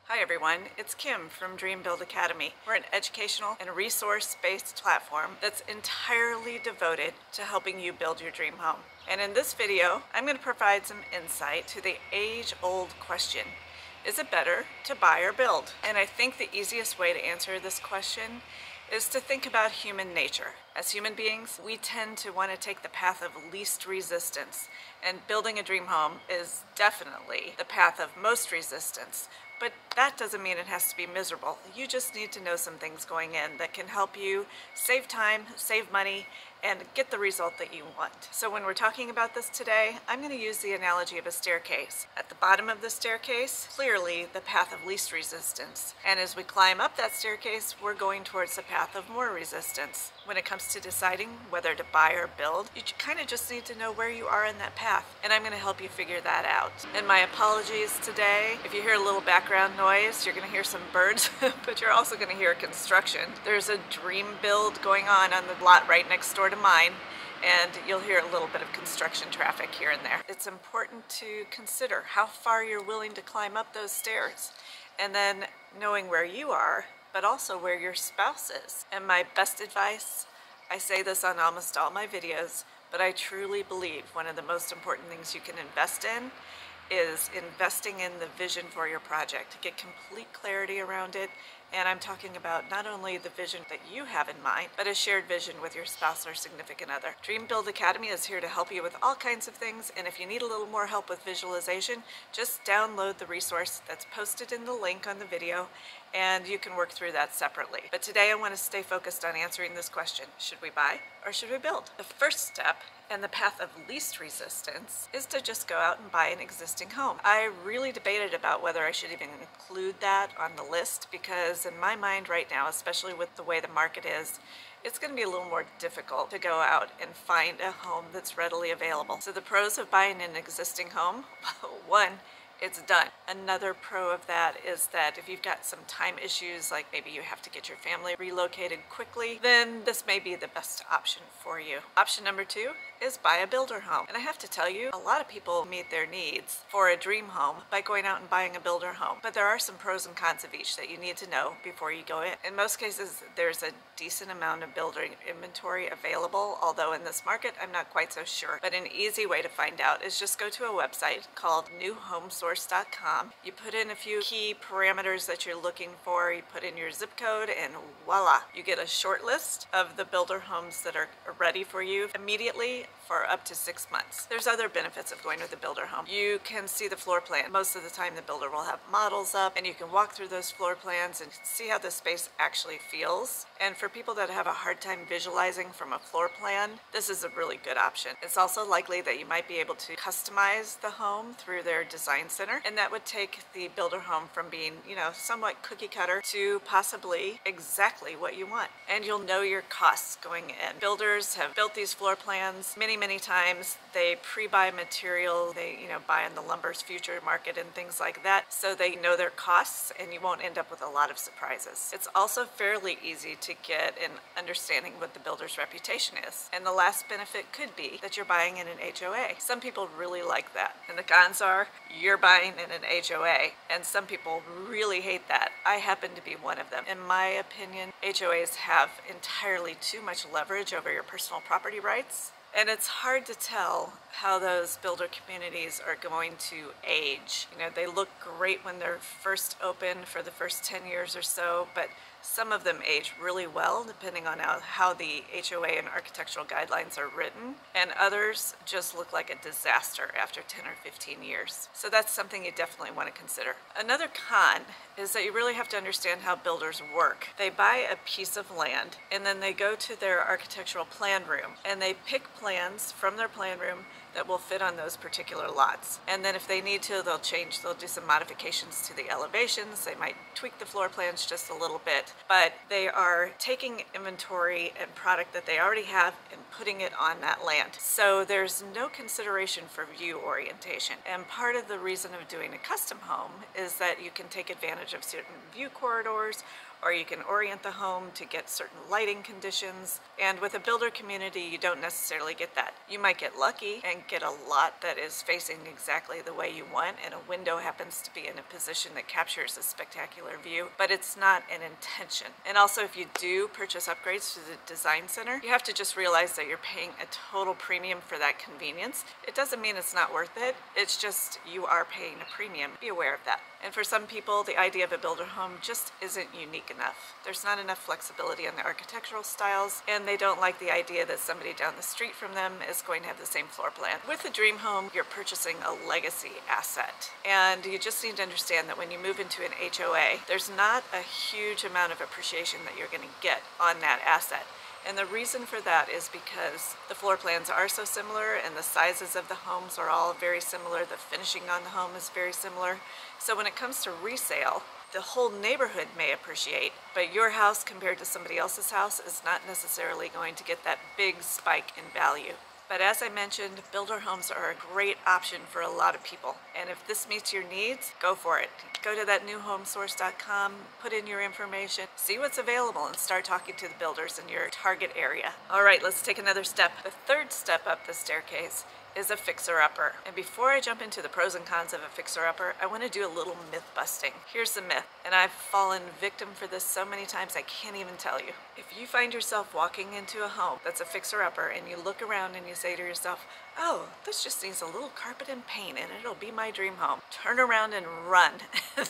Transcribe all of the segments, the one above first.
Hi everyone, it's Kim from Dream Build Academy. We're an educational and resource-based platform that's entirely devoted to helping you build your dream home. And in this video, I'm going to provide some insight to the age-old question, is it better to buy or build? And I think the easiest way to answer this question is to think about human nature. As human beings, we tend to want to take the path of least resistance, and building a dream home is definitely the path of most resistance. But that doesn't mean it has to be miserable. You just need to know some things going in that can help you save time, save money, and get the result that you want. So when we're talking about this today, I'm going to use the analogy of a staircase. At the bottom of the staircase, clearly the path of least resistance. And as we climb up that staircase, we're going towards the path of more resistance. When it comes to deciding whether to buy or build, you kind of just need to know where you are in that path. And I'm going to help you figure that out. And my apologies today. If you hear a little background noise, you're going to hear some birds, but you're also going to hear construction. There's a dream build going on the lot right next door to mine, and you'll hear a little bit of construction traffic here and there. It's important to consider how far you're willing to climb up those stairs, and then knowing where you are, but also where your spouse is. And my best advice, I say this on almost all my videos, but I truly believe one of the most important things you can invest in is investing in the vision for your project to get complete clarity around it. And I'm talking about not only the vision that you have in mind, but a shared vision with your spouse or significant other. Dream Build Academy is here to help you with all kinds of things, and if you need a little more help with visualization, just download the resource that's posted in the link on the video, and you can work through that separately. But today I want to stay focused on answering this question: should we buy or should we build? The first step, and the path of least resistance, is to just go out and buy an existing home. I really debated about whether I should even include that on the list, because in my mind right now, especially with the way the market is, it's going to be a little more difficult to go out and find a home that's readily available. So the pros of buying an existing home: one, it's done. Another pro of that is that if you've got some time issues, like maybe you have to get your family relocated quickly, then this may be the best option for you. Option number two is buy a builder home. And I have to tell you, a lot of people meet their needs for a dream home by going out and buying a builder home. But there are some pros and cons of each that you need to know before you go in. In most cases, there's a decent amount of builder inventory available, although in this market, I'm not quite so sure. But an easy way to find out is just go to a website called newhomesource.com. You put in a few key parameters that you're looking for, you put in your zip code, and voila, you get a short list of the builder homes that are ready for you immediately for up to 6 months. There's other benefits of going with a builder home. You can see the floor plan. Most of the time the builder will have models up, and you can walk through those floor plans and see how the space actually feels. And for people that have a hard time visualizing from a floor plan, this is a really good option. It's also likely that you might be able to customize the home through their design center, and that would take the builder home from being, somewhat cookie cutter to possibly exactly what you want. And you'll know your costs going in. Builders have built these floor plans many times. They pre-buy material, they buy in the lumber's future market and things like that, so they know their costs and you won't end up with a lot of surprises. It's also fairly easy to get an understanding what the builder's reputation is. And the last benefit could be that you're buying in an HOA. Some people really like that. And the cons are you're buying in an HOA, and some people really hate that. I happen to be one of them. In my opinion, HOAs have entirely too much leverage over your personal property rights. And it's hard to tell how those builder communities are going to age. They look great when they're first open for the first 10 years or so, but some of them age really well depending on how the HOA and architectural guidelines are written, and others just look like a disaster after 10 or 15 years. So that's something you definitely want to consider. Another con is that you really have to understand how builders work. They buy a piece of land, and then they go to their architectural plan room, and they pick plans from their plan room that will fit on those particular lots. And then if they need to, they'll do some modifications to the elevations. They might tweak the floor plans just a little bit, but they are taking inventory and product that they already have and putting it on that land. So there's no consideration for view orientation. And part of the reason of doing a custom home is that you can take advantage of certain view corridors or you can orient the home to get certain lighting conditions. And with a builder community, you don't necessarily get that. You might get lucky and get a lot that is facing exactly the way you want, and a window happens to be in a position that captures a spectacular view, but it's not an intention. And also, if you do purchase upgrades to the design center, you have to just realize that you're paying a total premium for that convenience. It doesn't mean it's not worth it. It's just you are paying a premium. Be aware of that. And for some people, the idea of a builder home just isn't unique enough. There's not enough flexibility in the architectural styles, and they don't like the idea that somebody down the street from them is going to have the same floor plan. With a dream home, you're purchasing a legacy asset. And you just need to understand that when you move into an HOA, there's not a huge amount of appreciation that you're going to get on that asset. And the reason for that is because the floor plans are so similar and the sizes of the homes are all very similar. The finishing on the home is very similar. So when it comes to resale, the whole neighborhood may appreciate, but your house compared to somebody else's house is not necessarily going to get that big spike in value. But as I mentioned, builder homes are a great option for a lot of people. And if this meets your needs, go for it. Go to that newhomesource.com, put in your information, see what's available, and start talking to the builders in your target area. All right, let's take another step. The third step up the staircase is a fixer-upper. And before I jump into the pros and cons of a fixer-upper, I want to do a little myth busting. Here's the myth, and I've fallen victim for this so many times I can't even tell you. If you find yourself walking into a home that's a fixer-upper and you look around and you say to yourself, oh, this just needs a little carpet and paint and it'll be my dream home, turn around and run.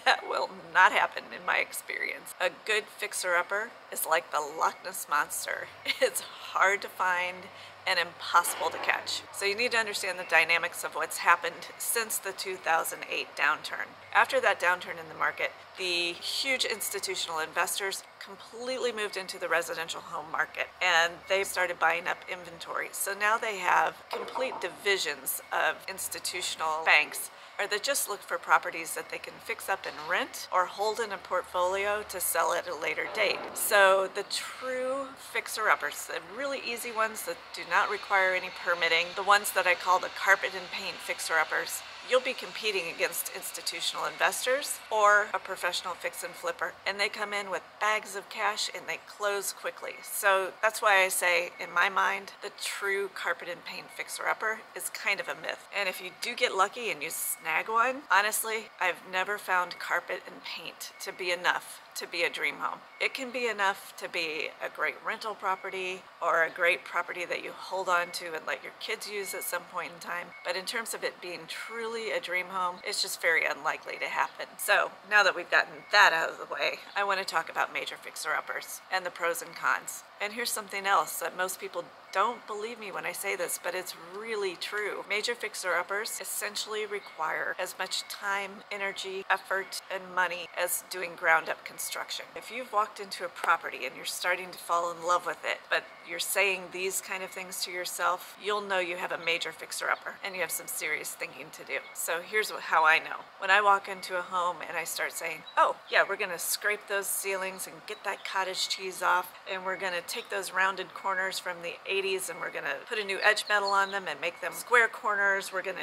That will not happen in my experience. A good fixer-upper is like the Loch Ness Monster. It's hard to find and impossible to catch. So you need to understand the dynamics of what's happened since the 2008 downturn. After that downturn in the market, the huge institutional investors completely moved into the residential home market and they started buying up inventory. So now they have complete divisions of institutional banks that just look for properties that they can fix up and rent or hold in a portfolio to sell at a later date. So the true fixer-uppers, the really easy ones that do not require any permitting, the ones that I call the carpet and paint fixer-uppers, you'll be competing against institutional investors or a professional fix and flipper, and they come in with bags of cash and they close quickly. So that's why I say, in my mind, the true carpet and paint fixer-upper is kind of a myth. And if you do get lucky and you snag one, honestly, I've never found carpet and paint to be enough to be a dream home. It can be enough to be a great rental property or a great property that you hold on to and let your kids use at some point in time. But in terms of it being truly a dream home, it's just very unlikely to happen. So now that we've gotten that out of the way, I want to talk about major fixer-uppers and the pros and cons. And here's something else that most people don't believe me when I say this, but it's really true. Major fixer-uppers essentially require as much time, energy, effort, and money as doing ground-up construction. If you've walked into a property and you're starting to fall in love with it, but you're saying these kind of things to yourself, you'll know you have a major fixer-upper and you have some serious thinking to do. So here's how I know. When I walk into a home and I start saying, oh yeah, we're gonna scrape those ceilings and get that cottage cheese off, and we're gonna take those rounded corners from the 80s and we're gonna put a new edge metal on them and make them square corners. We're gonna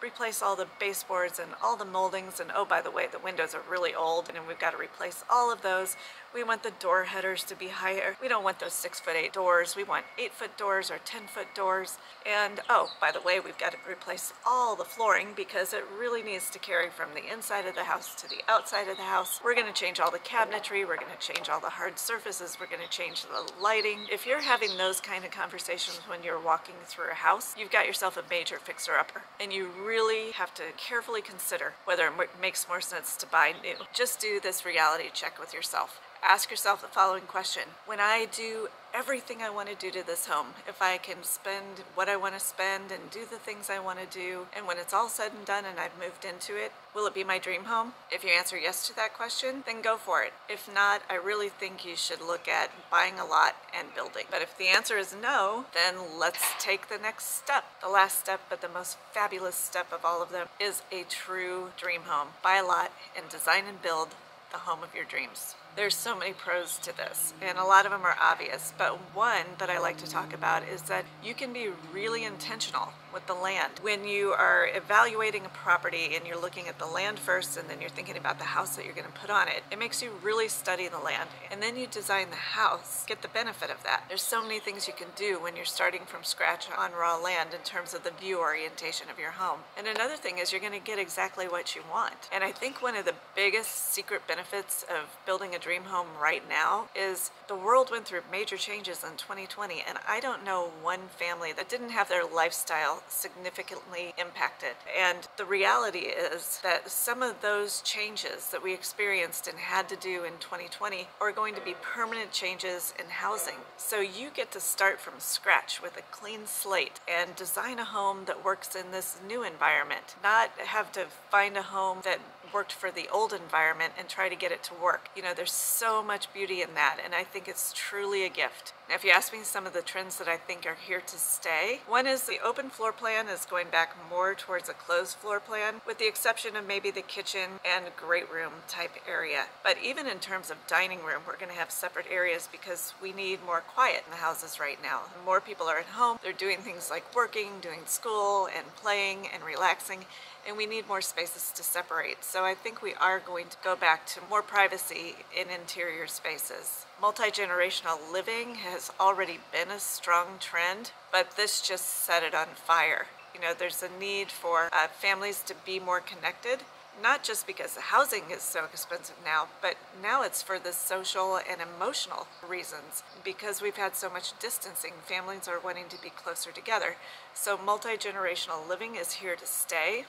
replace all the baseboards and all the moldings, and oh, by the way, the windows are really old and we've got to replace all of those. We want the door headers to be higher. We don't want those 6'8" doors. We want 8-foot doors or 10-foot doors. And oh, by the way, we've got to replace all the flooring because it really needs to carry from the inside of the house to the outside of the house. We're going to change all the cabinetry. We're going to change all the hard surfaces. We're going to change the lighting. If you're having those kind of conversations when you're walking through a house, you've got yourself a major fixer-upper, and you really have to carefully consider whether it makes more sense to buy new. Just do this reality check with yourself. Ask yourself the following question. When I do everything I want to do to this home, if I can spend what I want to spend and do the things I want to do, and when it's all said and done and I've moved into it, will it be my dream home? If you answer yes to that question, then go for it. If not, I really think you should look at buying a lot and building. But if the answer is no, then let's take the next step. The last step, but the most fabulous step of all of them, is a true dream home. Buy a lot and design and build the home of your dreams. There's so many pros to this, and a lot of them are obvious, but one that I like to talk about is that you can be really intentional with the land. When you are evaluating a property and you're looking at the land first and then you're thinking about the house that you're going to put on it, it makes you really study the land, and then you design the house, get the benefit of that. There's so many things you can do when you're starting from scratch on raw land in terms of the view orientation of your home. And another thing is you're going to get exactly what you want. And I think one of the biggest secret benefits of building a dream home right now is the world went through major changes in 2020, and I don't know one family that didn't have their lifestyle significantly impacted. And the reality is that some of those changes that we experienced and had to do in 2020 are going to be permanent changes in housing. So you get to start from scratch with a clean slate and design a home that works in this new environment, not have to find a home that worked for the old environment and try to get it to work. You know, there's so much beauty in that, and I think it's truly a gift. Now, if you ask me some of the trends that I think are here to stay, one is the open floor plan is going back more towards a closed floor plan, with the exception of maybe the kitchen and great room type area. But even in terms of dining room, we're going to have separate areas because we need more quiet in the houses right now. More people are at home, they're doing things like working, doing school, and playing and relaxing, and we need more spaces to separate. So I think we are going to go back to more privacy in interior spaces. Multi-generational living has already been a strong trend, but this just set it on fire. You know, there's a need for families to be more connected, not just because the housing is so expensive now, but now it's for the social and emotional reasons. Because we've had so much distancing, families are wanting to be closer together. So multi-generational living is here to stay.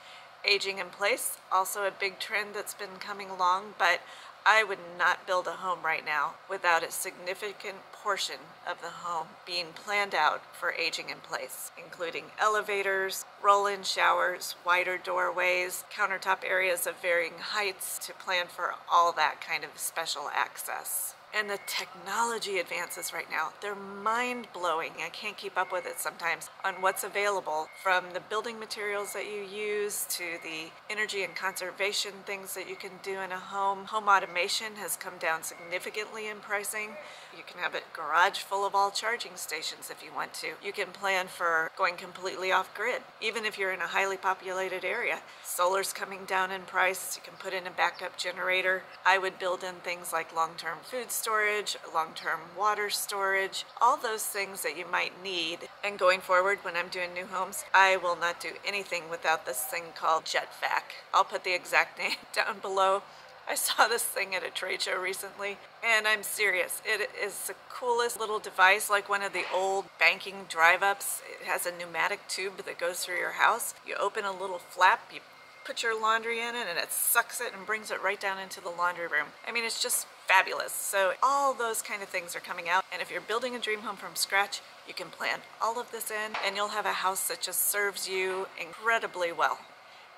Aging in place, also a big trend that's been coming along, but I would not build a home right now without a significant portion of the home being planned out for aging in place, including elevators, roll-in showers, wider doorways, countertop areas of varying heights to plan for all that kind of special access. And the technology advances right now, they're mind-blowing. I can't keep up with it sometimes on what's available, from the building materials that you use to the energy and conservation things that you can do in a home. Home automation has come down significantly in pricing. You can have a garage full of all charging stations if you want to. You can plan for going completely off-grid, even if you're in a highly populated area. Solar's coming down in price. You can put in a backup generator. I would build in things like long-term food storage, long-term water storage, all those things that you might need. And going forward, when I'm doing new homes, I will not do anything without this thing called JetVac. I'll put the exact name down below. I saw this thing at a trade show recently, and I'm serious. It is the coolest little device, like one of the old banking drive-ups. It has a pneumatic tube that goes through your house. You open a little flap, you put your laundry in it, and it sucks it and brings it right down into the laundry room. I mean, it's just fabulous. So all those kind of things are coming out, and if you're building a dream home from scratch, you can plan all of this in, and you'll have a house that just serves you incredibly well.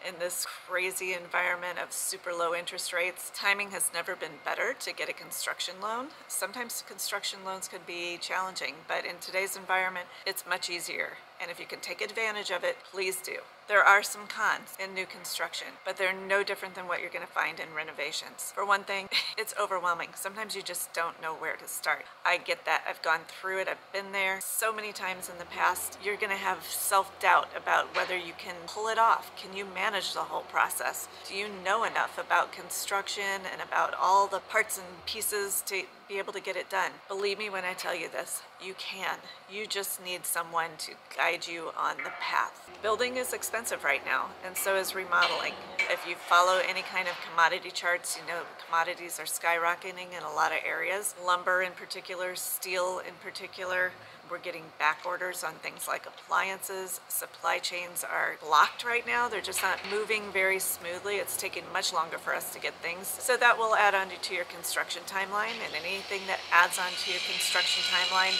In this crazy environment of super low interest rates, timing has never been better to get a construction loan. Sometimes construction loans can be challenging, but in today's environment, it's much easier. And if you can take advantage of it, please do. There are some cons in new construction, but they're no different than what you're going to find in renovations. For one thing, it's overwhelming. Sometimes you just don't know where to start. I get that. I've gone through it. I've been there so many times in the past. You're going to have self-doubt about whether you can pull it off. Can you manage the whole process? Do you know enough about construction and about all the parts and pieces to be able to get it done? Believe me when I tell you this, you can. You just need someone to guide you on the path. Building is expensive right now, and so is remodeling. If you follow any kind of commodity charts, you know commodities are skyrocketing in a lot of areas. Lumber in particular, steel in particular. We're getting back orders on things like appliances. Supply chains are blocked right now. They're just not moving very smoothly. It's taking much longer for us to get things. So that will add on to your construction timeline, and anything that adds on to your construction timeline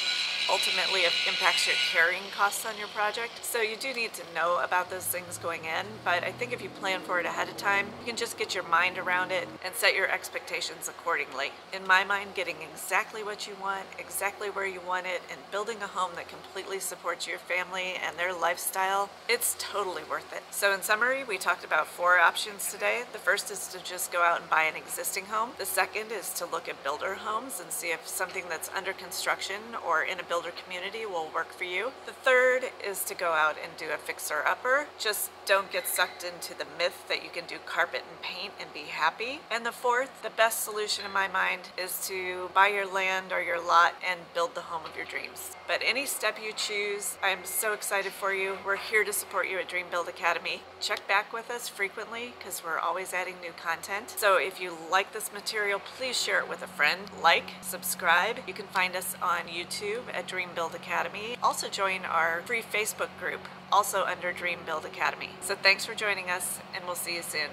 ultimately impacts your carrying costs on your project. So you do need to know about those things going in, but I think if you plan for it ahead of time, you can just get your mind around it and set your expectations accordingly. In my mind, getting exactly what you want, exactly where you want it, and building a home that completely supports your family and their lifestyle, it's totally worth it. So in summary, we talked about 4 options today. The first is to just go out and buy an existing home. The second is to look at builder homes and see if something that's under construction or in a builder community will work for you. The third is to go out and do a fixer-upper. Just don't get sucked into the myth that you can do carpet and paint and be happy. And the fourth, the best solution in my mind, is to buy your land or your lot and build the home of your dreams. But any step you choose, I'm so excited for you. We're here to support you at Dream Build Academy. Check back with us frequently because we're always adding new content. So if you like this material, please share it with a friend. Like, subscribe. You can find us on YouTube at Dream Build Academy. Also join our free Facebook group, also under Dream Build Academy. So thanks for joining us, and we'll see you soon.